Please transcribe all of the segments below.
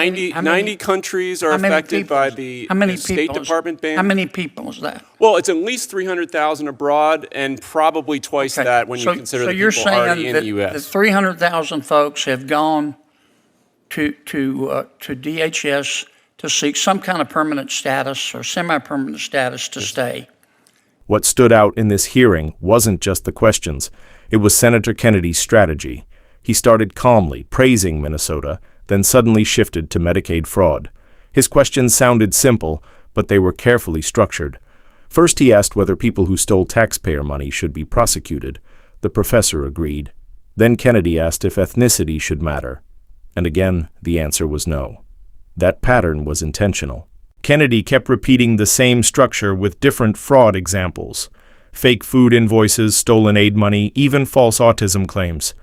90 countries are affected by the State Department ban. How many people is that? Well, it's at least 300,000 abroad and probably twice that when you consider the people already in the U.S. So you're saying that 300,000 folks have gone to DHS to seek some kind of permanent status or semi-permanent status to stay. What stood out in this hearing wasn't just the questions. It was Senator Kennedy's strategy. He started calmly, praising Minnesota, then suddenly shifted to Medicaid fraud. His questions sounded simple, but they were carefully structured. First, he asked whether people who stole taxpayer money should be prosecuted. The professor agreed. Then Kennedy asked if ethnicity should matter. And again, the answer was no. That pattern was intentional. Kennedy kept repeating the same structure with different fraud examples. Fake food invoices, stolen aid money, even false autism claims.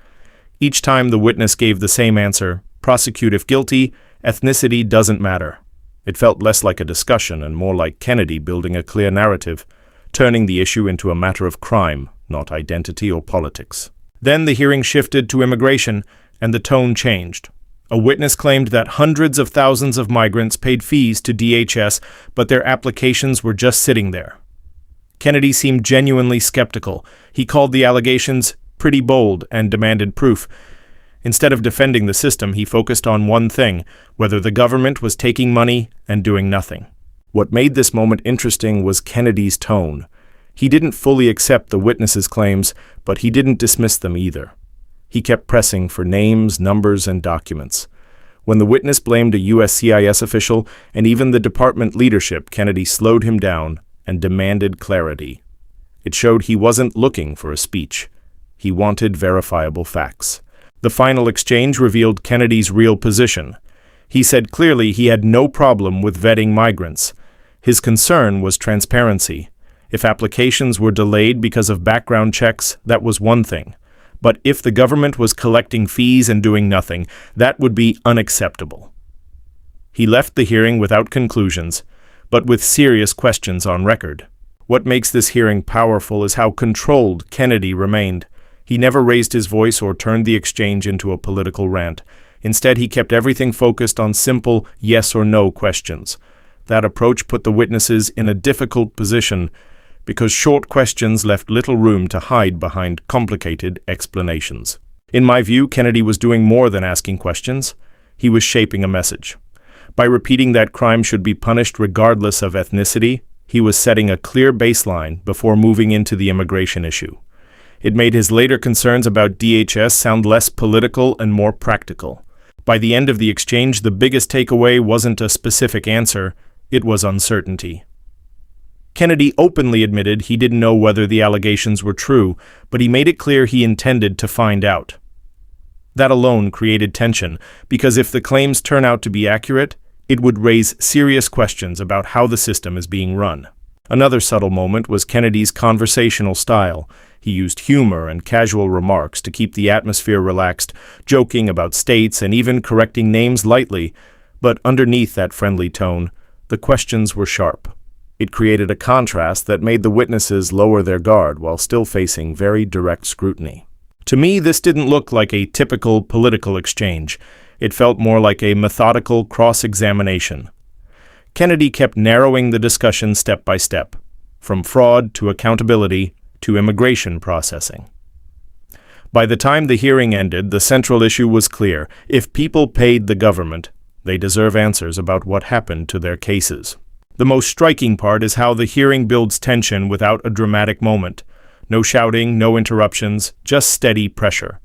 Each time the witness gave the same answer, prosecute if guilty, ethnicity doesn't matter. It felt less like a discussion and more like Kennedy building a clear narrative, turning the issue into a matter of crime, not identity or politics. Then the hearing shifted to immigration, and the tone changed. A witness claimed that hundreds of thousands of migrants paid fees to DHS, but their applications were just sitting there. Kennedy seemed genuinely skeptical. He called the allegations pretty bold and demanded proof. Instead of defending the system, he focused on one thing, whether the government was taking money and doing nothing. What made this moment interesting was Kennedy's tone. He didn't fully accept the witnesses' claims, but he didn't dismiss them either. He kept pressing for names, numbers, and documents. When the witness blamed a USCIS official and even the department leadership, Kennedy slowed him down and demanded clarity. It showed he wasn't looking for a speech. He wanted verifiable facts. The final exchange revealed Kennedy's real position. He said clearly he had no problem with vetting migrants. His concern was transparency. If applications were delayed because of background checks, that was one thing. But if the government was collecting fees and doing nothing, that would be unacceptable. He left the hearing without conclusions, but with serious questions on record. What makes this hearing powerful is how controlled Kennedy remained. He never raised his voice or turned the exchange into a political rant. Instead, he kept everything focused on simple yes or no questions. That approach put the witnesses in a difficult position because short questions left little room to hide behind complicated explanations. In my view, Kennedy was doing more than asking questions. He was shaping a message. By repeating that crime should be punished regardless of ethnicity, he was setting a clear baseline before moving into the immigration issue. It made his later concerns about DHS sound less political and more practical. By the end of the exchange, the biggest takeaway wasn't a specific answer, it was uncertainty. Kennedy openly admitted he didn't know whether the allegations were true, but he made it clear he intended to find out. That alone created tension, because if the claims turn out to be accurate, it would raise serious questions about how the system is being run. Another subtle moment was Kennedy's conversational style. He used humor and casual remarks to keep the atmosphere relaxed, joking about states and even correcting names lightly, but underneath that friendly tone, the questions were sharp. It created a contrast that made the witnesses lower their guard while still facing very direct scrutiny. To me, this didn't look like a typical political exchange. It felt more like a methodical cross-examination. Kennedy kept narrowing the discussion step by step, from fraud to accountability to immigration processing. By the time the hearing ended, the central issue was clear. If people paid the government, they deserve answers about what happened to their cases. The most striking part is how the hearing builds tension without a dramatic moment. No shouting, no interruptions, just steady pressure.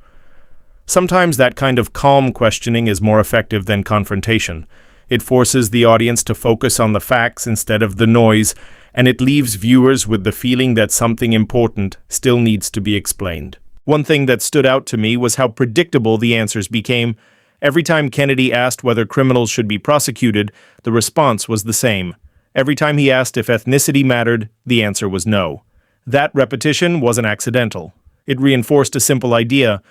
Sometimes that kind of calm questioning is more effective than confrontation. It forces the audience to focus on the facts instead of the noise, and it leaves viewers with the feeling that something important still needs to be explained. One thing that stood out to me was how predictable the answers became. Every time Kennedy asked whether criminals should be prosecuted, the response was the same. Every time he asked if ethnicity mattered, the answer was no. That repetition wasn't accidental. It reinforced a simple idea: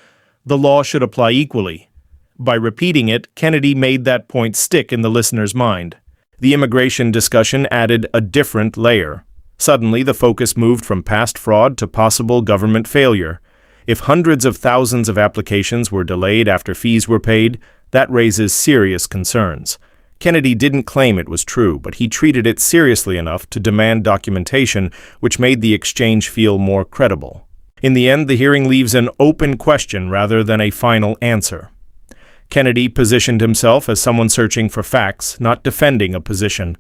the law should apply equally. By repeating it, Kennedy made that point stick in the listener's mind. The immigration discussion added a different layer. Suddenly, the focus moved from past fraud to possible government failure. If hundreds of thousands of applications were delayed after fees were paid, That raises serious concerns. Kennedy didn't claim it was true, but he treated it seriously enough to demand documentation, which made the exchange feel more credible. In the end, the hearing leaves an open question rather than a final answer. Kennedy positioned himself as someone searching for facts, not defending a position.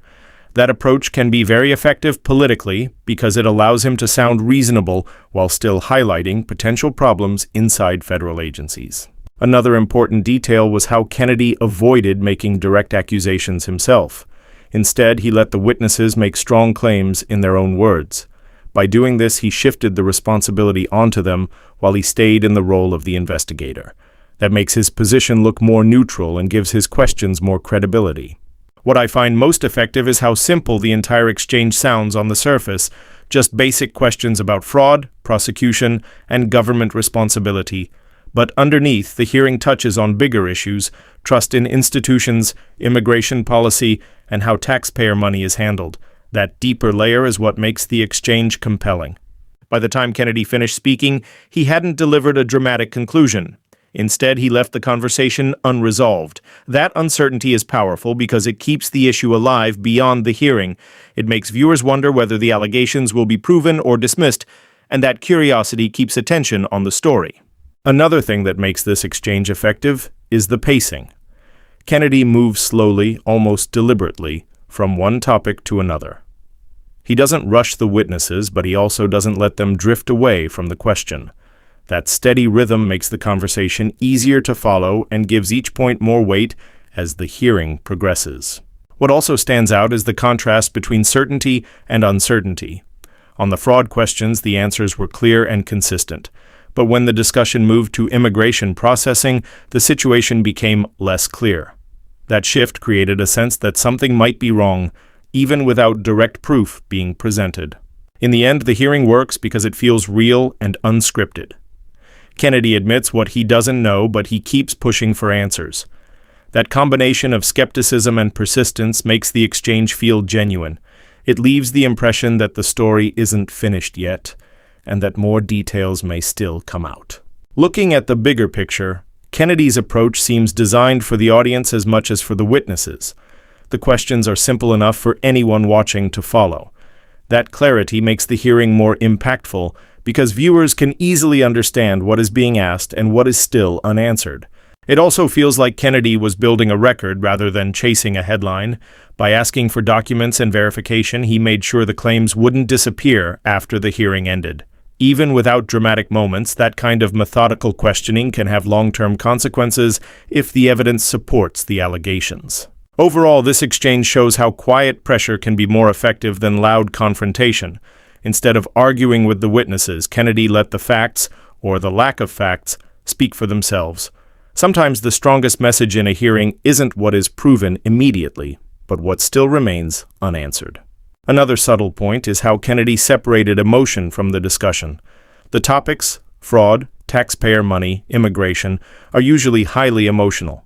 That approach can be very effective politically because it allows him to sound reasonable while still highlighting potential problems inside federal agencies. Another important detail was how Kennedy avoided making direct accusations himself. Instead, he let the witnesses make strong claims in their own words. By doing this, he shifted the responsibility onto them while he stayed in the role of the investigator. That makes his position look more neutral and gives his questions more credibility. What I find most effective is how simple the entire exchange sounds on the surface, just basic questions about fraud, prosecution, and government responsibility. But underneath, the hearing touches on bigger issues: trust in institutions, immigration policy, and how taxpayer money is handled. That deeper layer is what makes the exchange compelling. By the time Kennedy finished speaking, he hadn't delivered a dramatic conclusion. Instead, he left the conversation unresolved. That uncertainty is powerful because it keeps the issue alive beyond the hearing. It makes viewers wonder whether the allegations will be proven or dismissed, and that curiosity keeps attention on the story. Another thing that makes this exchange effective is the pacing. Kennedy moves slowly, almost deliberately, from one topic to another. He doesn't rush the witnesses, but he also doesn't let them drift away from the question. That steady rhythm makes the conversation easier to follow and gives each point more weight as the hearing progresses. What also stands out is the contrast between certainty and uncertainty. On the fraud questions, the answers were clear and consistent. But when the discussion moved to immigration processing, the situation became less clear. That shift created a sense that something might be wrong, even without direct proof being presented. In the end, the hearing works because it feels real and unscripted. Kennedy admits what he doesn't know, but he keeps pushing for answers. That combination of skepticism and persistence makes the exchange feel genuine. It leaves the impression that the story isn't finished yet, and that more details may still come out. Looking at the bigger picture, Kennedy's approach seems designed for the audience as much as for the witnesses. The questions are simple enough for anyone watching to follow. That clarity makes the hearing more impactful because viewers can easily understand what is being asked and what is still unanswered. It also feels like Kennedy was building a record rather than chasing a headline. By asking for documents and verification, he made sure the claims wouldn't disappear after the hearing ended. Even without dramatic moments, that kind of methodical questioning can have long-term consequences if the evidence supports the allegations. Overall, this exchange shows how quiet pressure can be more effective than loud confrontation. Instead of arguing with the witnesses, Kennedy let the facts, or the lack of facts, speak for themselves. Sometimes the strongest message in a hearing isn't what is proven immediately, but what still remains unanswered. Another subtle point is how Kennedy separated emotion from the discussion. The topics, fraud, taxpayer money, immigration, are usually highly emotional.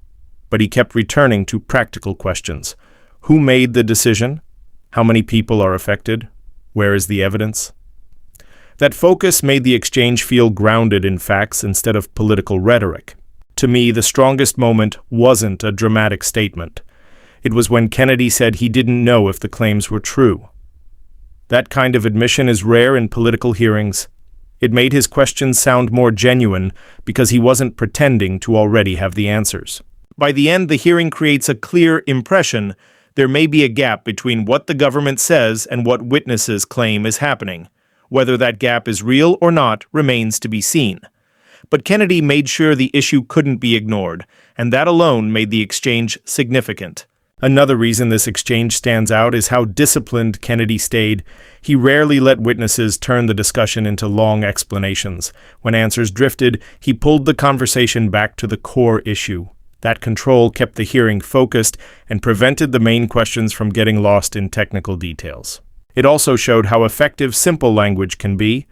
But he kept returning to practical questions. Who made the decision? How many people are affected? Where is the evidence? That focus made the exchange feel grounded in facts instead of political rhetoric. To me, the strongest moment wasn't a dramatic statement. It was when Kennedy said he didn't know if the claims were true. That kind of admission is rare in political hearings. It made his questions sound more genuine because he wasn't pretending to already have the answers. By the end, the hearing creates a clear impression. There may be a gap between what the government says and what witnesses claim is happening. Whether that gap is real or not remains to be seen. But Kennedy made sure the issue couldn't be ignored, and that alone made the exchange significant. Another reason this exchange stands out is how disciplined Kennedy stayed. He rarely let witnesses turn the discussion into long explanations. When answers drifted, he pulled the conversation back to the core issue. That control kept the hearing focused and prevented the main questions from getting lost in technical details. It also showed how effective simple language can be.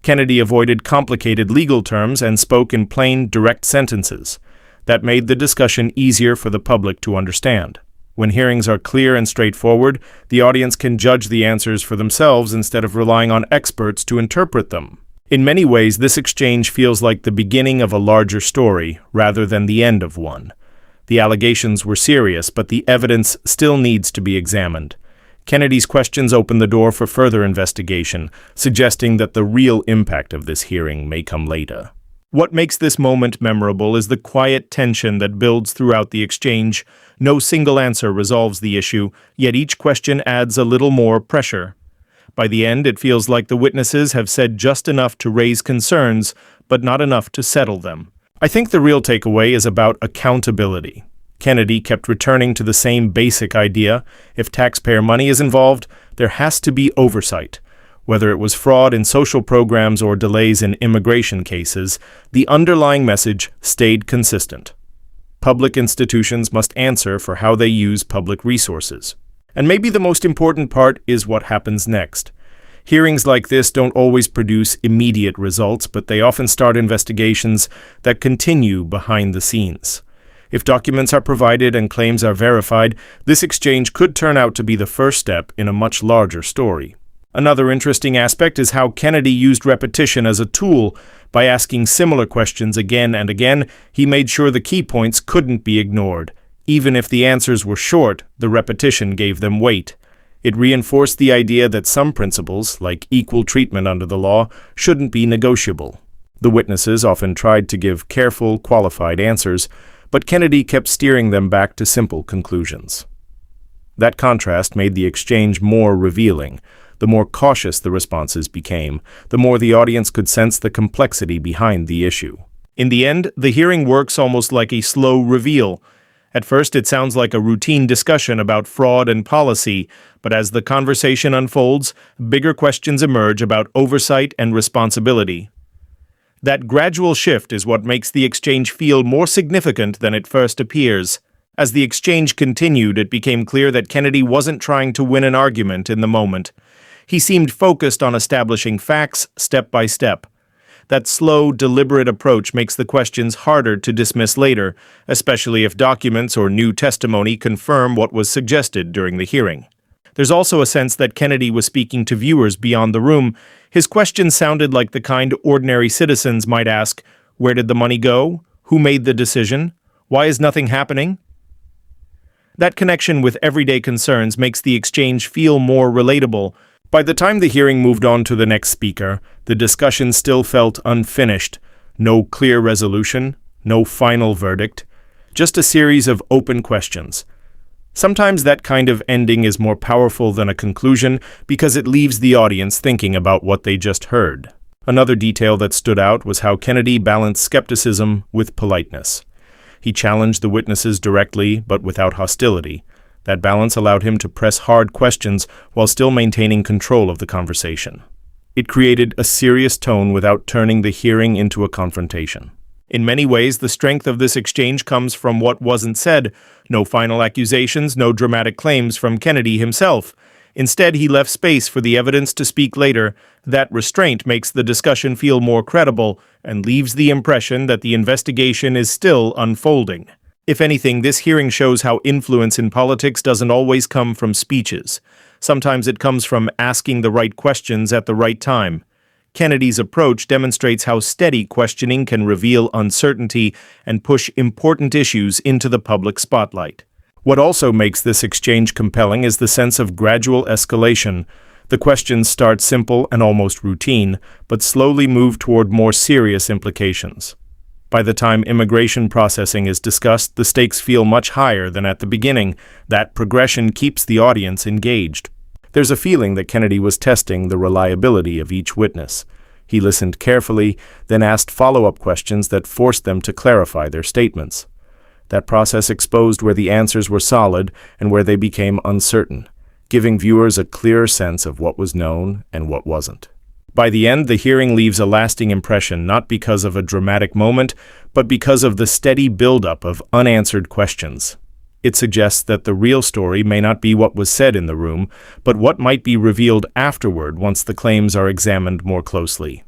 Kennedy avoided complicated legal terms and spoke in plain, direct sentences. That made the discussion easier for the public to understand. When hearings are clear and straightforward, the audience can judge the answers for themselves instead of relying on experts to interpret them. In many ways, this exchange feels like the beginning of a larger story rather than the end of one. The allegations were serious, but the evidence still needs to be examined. Kennedy's questions open the door for further investigation, suggesting that the real impact of this hearing may come later. What makes this moment memorable is the quiet tension that builds throughout the exchange. No single answer resolves the issue, yet each question adds a little more pressure. By the end, it feels like the witnesses have said just enough to raise concerns, but not enough to settle them. I think the real takeaway is about accountability. Kennedy kept returning to the same basic idea. If taxpayer money is involved, there has to be oversight. Whether it was fraud in social programs or delays in immigration cases, the underlying message stayed consistent. Public institutions must answer for how they use public resources. And maybe the most important part is what happens next. Hearings like this don't always produce immediate results, but they often start investigations that continue behind the scenes. If documents are provided and claims are verified, this exchange could turn out to be the first step in a much larger story. Another interesting aspect is how Kennedy used repetition as a tool. By asking similar questions again and again, he made sure the key points couldn't be ignored. Even if the answers were short, the repetition gave them weight. It reinforced the idea that some principles, like equal treatment under the law, shouldn't be negotiable. The witnesses often tried to give careful, qualified answers, but Kennedy kept steering them back to simple conclusions. That contrast made the exchange more revealing. The more cautious the responses became, the more the audience could sense the complexity behind the issue. In the end, the hearing works almost like a slow reveal. At first, it sounds like a routine discussion about fraud and policy, but as the conversation unfolds, bigger questions emerge about oversight and responsibility. That gradual shift is what makes the exchange feel more significant than it first appears. As the exchange continued, it became clear that Kennedy wasn't trying to win an argument in the moment. He seemed focused on establishing facts step by step. That slow, deliberate approach makes the questions harder to dismiss later, especially if documents or new testimony confirm what was suggested during the hearing. There's also a sense that Kennedy was speaking to viewers beyond the room. His questions sounded like the kind ordinary citizens might ask: where did the money go? Who made the decision? Why is nothing happening? That connection with everyday concerns makes the exchange feel more relatable. By the time the hearing moved on to the next speaker, the discussion still felt unfinished. No clear resolution, no final verdict, just a series of open questions. Sometimes that kind of ending is more powerful than a conclusion because it leaves the audience thinking about what they just heard. Another detail that stood out was how Kennedy balanced skepticism with politeness. He challenged the witnesses directly, but without hostility. That balance allowed him to press hard questions while still maintaining control of the conversation. It created a serious tone without turning the hearing into a confrontation. In many ways, the strength of this exchange comes from what wasn't said. No final accusations, no dramatic claims from Kennedy himself. Instead, he left space for the evidence to speak later. That restraint makes the discussion feel more credible and leaves the impression that the investigation is still unfolding. If anything, this hearing shows how influence in politics doesn't always come from speeches. Sometimes it comes from asking the right questions at the right time. Kennedy's approach demonstrates how steady questioning can reveal uncertainty and push important issues into the public spotlight. What also makes this exchange compelling is the sense of gradual escalation. The questions start simple and almost routine, but slowly move toward more serious implications. By the time immigration processing is discussed, the stakes feel much higher than at the beginning. That progression keeps the audience engaged. There's a feeling that Kennedy was testing the reliability of each witness. He listened carefully, then asked follow-up questions that forced them to clarify their statements. That process exposed where the answers were solid and where they became uncertain, giving viewers a clearer sense of what was known and what wasn't. By the end, the hearing leaves a lasting impression not because of a dramatic moment, but because of the steady buildup of unanswered questions. It suggests that the real story may not be what was said in the room, but what might be revealed afterward once the claims are examined more closely.